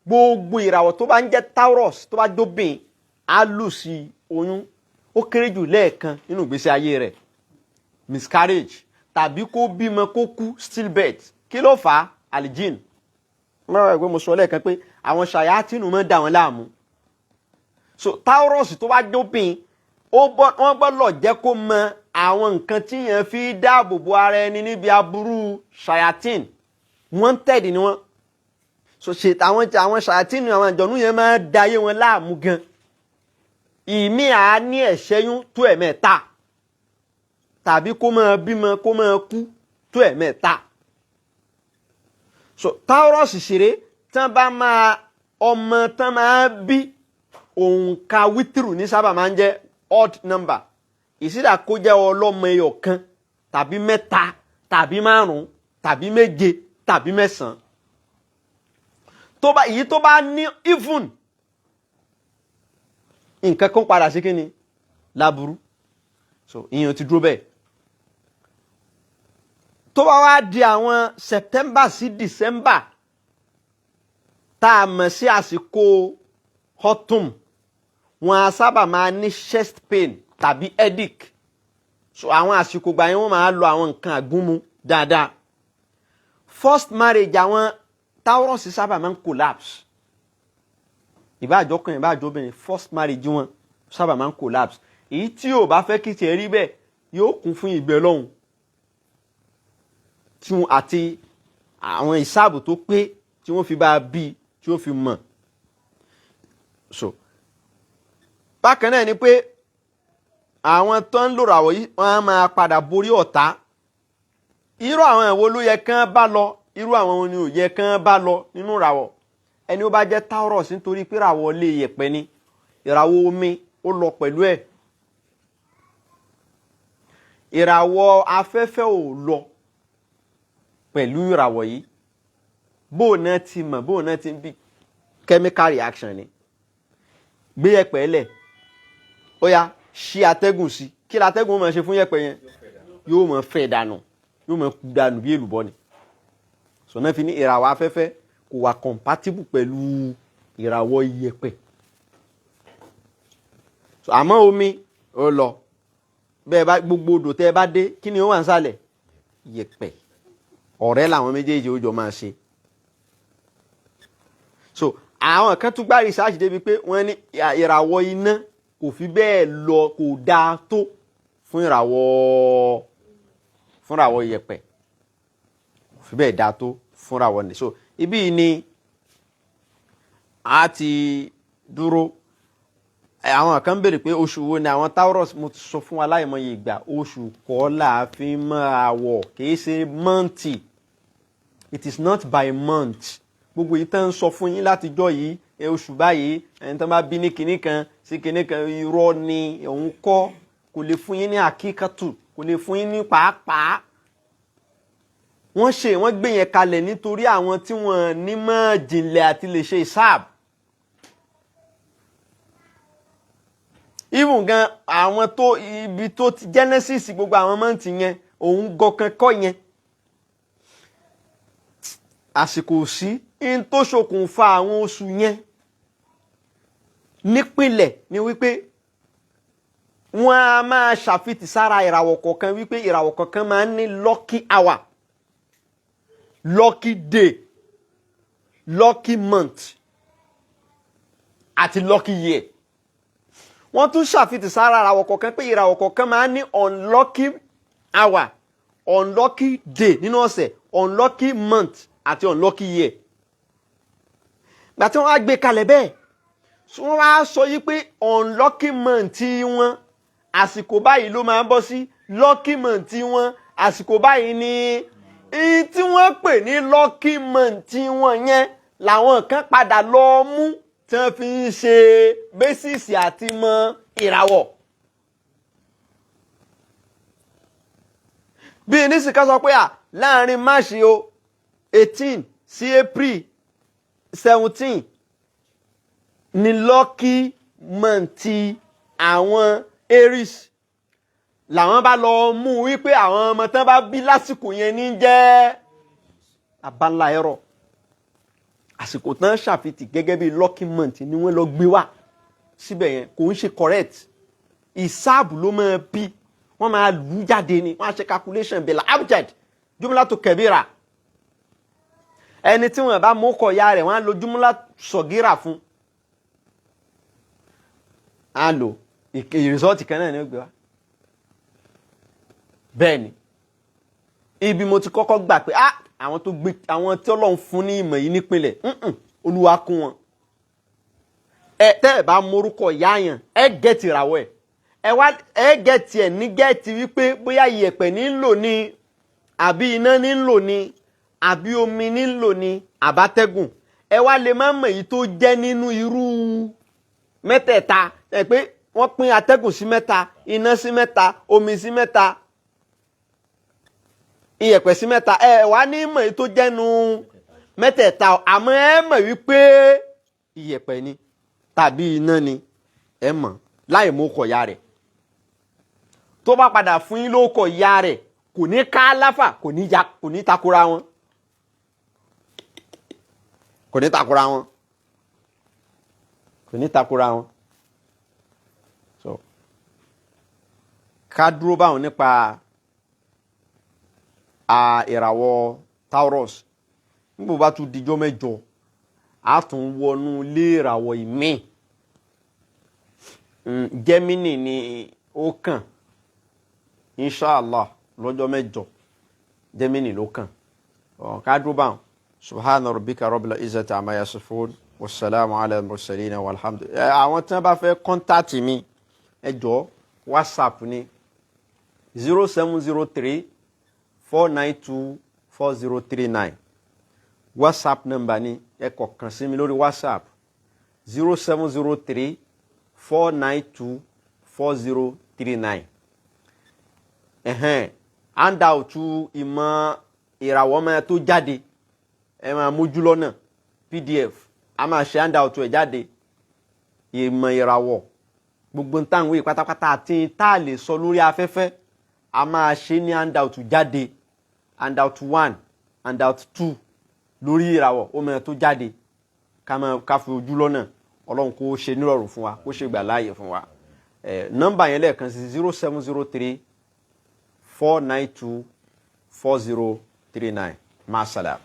gbogbo ìràwọ̀ tó bá ń jẹ́ Taurus tó bá jóbìn á lù sí oyún ó kéré jù lẹ́ẹ̀kan nínú ìgbésí ayé rẹ̀, miscarriage, tàbí kó bímọ kó kú stillbirth. Kí ló fà á? Alijin. Mo sọ lẹ́ẹ̀kan pé àwọn ṣàyátìnù máa ń dà wọ́n láàmú. So Taurus tó bá jóbìn wọ́n gbọ́dọ̀ jẹ́ kó mọ àwọn nǹkan tí yẹn fi dáàbò bo ara ẹni níbi aburú ṣàyátìn. Wanted ni wọ́n. So ṣe àwọn ṣàyátìnù àwọn àjọ̀nú yẹn máa ń dayé wọn láàmú gan. Ìmí à ní ẹ̀ṣẹ́yún tó ẹ̀mẹ́ta, tàbí kó máa bímọ kó máa kú tó ẹ̀mẹ́ta. So Taurus ṣeré tán bá máa ọmọ tán máa bí òǹkà wítìrù ní sábà máa ń jẹ́ odd number. Ìsídà kó jẹ́ ọlọ́mọ ẹyọ kan tàbí mẹ́ta tàbí márùn-ún tàbí méje tàbí mẹ́sàn-án. Èyí tó bá ní even nǹkan kan padà sí kíni láburú. So ìyẹn ti dúró bẹ́ẹ̀. Tó bá wá di àwọn September sí December tá a mọ̀ sí àsìkò autumn, wọn a sábà máa ní chest pain tàbí headache. So àwọn àsìkò gbà yẹn wọ́n máa lo àwọn nǹkan àgúnmu dáadáa. First marriage àwọn Taurus sábà máa ń collapse. Ìbáàjọkùnrin ìbáàjọbìnrin first marriage wọn sábà máa ń collapse. Èyí tí ò bá fẹ́ kí tiẹ̀ rí bẹ́ẹ̀ yóò kún fún ìgbẹ́ lọ́hùn àti àwọn ìsáàbù tó pé tí wọ́n fi bá bí tí ó fi mọ̀. So bákan náà ni pé àwọn tó ń lò ràwọ̀ yìí wọ́n á máa padà borí ọ̀tá. Irú àwọn èwo ló yẹ kán bá lọ, irú àwọn ni ò yẹ kán bá lọ nínú ràwọ̀. Ẹni ó bá jẹ́ Taurus nítorí pé ràwọ̀ lè yẹ̀pẹ̀ ni, ìràwọ̀ omi ó lọ pẹ̀lú ẹ̀. Ìràwọ̀ afẹ́fẹ́ ò lọ pẹ̀lú ìràwọ̀ yìí. Bó náà ti mọ̀, bó náà ti ń bí chemical reaction ni. Gbé yẹ̀pẹ̀ lẹ̀, ó yá ṣí atẹ́gùn sí. Kí látẹ́gùn máa ṣe fún yẹ̀pẹ̀ yẹn? Yóò máa fẹ́ dànù, yóò máa kú dànù bí èlùbọ́ ni. So náà fi ní ìràwọ̀ afẹ́fẹ́ kò wà compatible pẹ̀lú ìràwọ̀ yẹ̀pẹ̀. So àmọ́ omi ó lọ. Bẹ́ẹ̀ bá gbogbo odò tẹ́ bá dé, kí ni ó wà nísàlẹ̀? Yẹ̀pẹ̀. Ọ̀rẹ́ làwọn méjèèjì ó jọ máa ṣe. So àwọn kan tún gbá research débi pé wọ́n ní ìràwọ̀ iná kò fi bẹ́ẹ̀ lọ, kò dáa tó fún ìràwọ̀ yẹ̀pẹ̀. Kò fi bẹ́ẹ̀ dáa tó fún ìràwọ̀ ni. So ibi ni a ti dúró. Àwọn kan béèrè pé oṣù wo ni àwọn Taurus, mo ti sọ fún wa láìmọye ìgbà, oṣù kọ́ là fi máa wọ̀, kìí ṣe month. It is not by month. Gbogbo yìí tán sọ fún yín látijọ́ yìí, oṣù báyìí ẹni tán bá bí ní kinní kan sí kinní kan, irọ́ ni òun kọ́. Kò lè fún yín ní àkíkàtù, kò lè fún yín ní pàápàá. Wọ́n gbé yẹn kalẹ̀ nítorí àwọn tí wọ́n ní mọ̀ jìnlẹ̀ àti lè ṣe ìsáàbù. Even gan àwọn tó ibi tó ti Genesis gbogbo àwọn mọ́ǹtì yẹn òun gọkan kọ́ yẹn. Àsìkò sí in tó ṣokùnfà àwọn oṣù yẹn nípìnlẹ̀ ni wípé wọ́n á máa ṣàfitì sára ìràwọ̀ kọ̀ọ̀kan wípé ìràwọ̀ kọ̀ọ̀kan máa ń ní lucky hour, lucky day, lucky month àti lucky year. wọ́n tún ṣàfihàn sára ìràwọ̀ kọ̀ọ̀kan pé ìràwọ̀ kọ̀ọ̀kan máa ń ní unlucky hour, unlucky day nínú ọ̀sẹ̀, unlucky month àti unlucky year. Gbà tí wọ́n wá gbé kalẹ̀ bẹ́ẹ̀, wọ́n wá sọ yí pé unlucky month wọn àsìkò báyìí ló máa ń bọ́ sí, lucky month wọn àsìkò báyìí ni. Èyí tí wọ́n pè ní lucky month wọn yẹn làwọn kan padà lọ mú tí wọ́n fi ń ṣe bẹ́sìsì àti mọ ìràwọ̀. Bí nísìká sọ pé láàrin March 18 sí April 17 ni lucky month àwọn Aries, làwọn bá lọ mú wípé àwọn ọmọ tán bá bí lásìkò yẹn ní jẹ́ abala ẹ̀rọ. Àsìkò tán ṣàfitì gẹ́gẹ́ bí lucky month ni wọ́n lọ gbé wá síbẹ̀ yẹn, kò ń ṣe correct. Ìsáàbù ló máa bí, wọ́n máa lù jáde ni, wọ́n á ṣe calculation bẹ̀rẹ̀ abjad jumla tó kẹbíra. Ẹni tí wọ́n bá mú kọ ya rẹ̀ wọ́n á lo jumla sọ̀gíra fún. Á lò ìrìsọ́ọ̀tì kan náà ni ó gbé wá. Bẹ́ẹ̀ni, ibi mo ti kọ́kọ́ gbà pé àwọn tí Ọlọ́run fún ní ìmọ̀ yìí nípìnlẹ̀, Olúwa kún wọn. Tẹ́ ẹ bá morúkọ yáàyàn, ẹ gẹ̀ẹ́tì ìràwọ̀ ẹ gẹ̀ẹ́tì ẹ̀ ní gẹ̀ẹ́tì wípé bóyá iyẹ̀pẹ̀ ní ń lò ní, àbí iná ní ń lò ní, àbí omi ní ń lò ní, àbátẹ́gùn. Ẹ wá lè má mọ̀ èyí tó jẹ́ nínú irú mẹ́tẹ̀ẹ̀ta. Ẹ pé wọ́n pín atẹ́gùn sí mẹ́ta, iná sí mẹ́ta, omi sí mẹ́ta, iyẹ̀pẹ̀ sí mẹ́ta. Ẹ wá ní mọ̀ èyí tó jẹ́nu mẹ́tẹ̀ẹ̀ta, àmọ́ ẹ mọ̀ wípé iyẹ̀pẹ̀ ni tàbí iná ni, ẹ mọ̀ láì mú kọ̀ ya rẹ̀. Tó bá padà fún yín ló kọ̀ ya rẹ̀, kò ní ká láfà, kò ní takora wọn. Kò ní takora wọn. Kò ní takora wọn. So, ká dúró báwọn nípa ìràwọ̀ Taurus. Nígbà bá tún dijọ́ mẹ́jọ, a tún wọnú lé ìràwọ̀ ìmí. Gemini ni ó kàn. Inshallah lọ́jọ́ mẹ́jọ Gemini ló kàn. Ká dúró báwọn. Subhana rabbika rabbil izzati amma yasifun. Wassalamu ala al-mursalin walhamdulillah. Àwọn tí wọ́n bá fẹ́ contact mi, ẹ jọ̀ọ́ WhatsApp ni 0703 492 4039. WhatsApp number ni ẹ kọ kàn sí mi lórí WhatsApp 0703 492 4039. Handout ìmọ̀ ìràwọ̀ máa tó jáde, ẹ máa mójú lọ́nà PDF, a máa ṣe handout ẹ̀ jáde. Ìmọ̀ ìràwọ̀ gbogbo ń tàn wé pátápátá àti tá a lè sọ lórí afẹ́fẹ́, a máa ṣe ní handout jáde. Handout 1, handout 2 lórí ìràwọ̀ ó máa tó jáde. Ká fi ojú lọ́nà, Ọlọ́run kó ṣe nírọ̀rùn fún wa, kó ṣe gbà láàyè fún wa. Nọ́mbà yẹn lẹ́ẹ̀kan sí 0703 492 4039. Ma salam.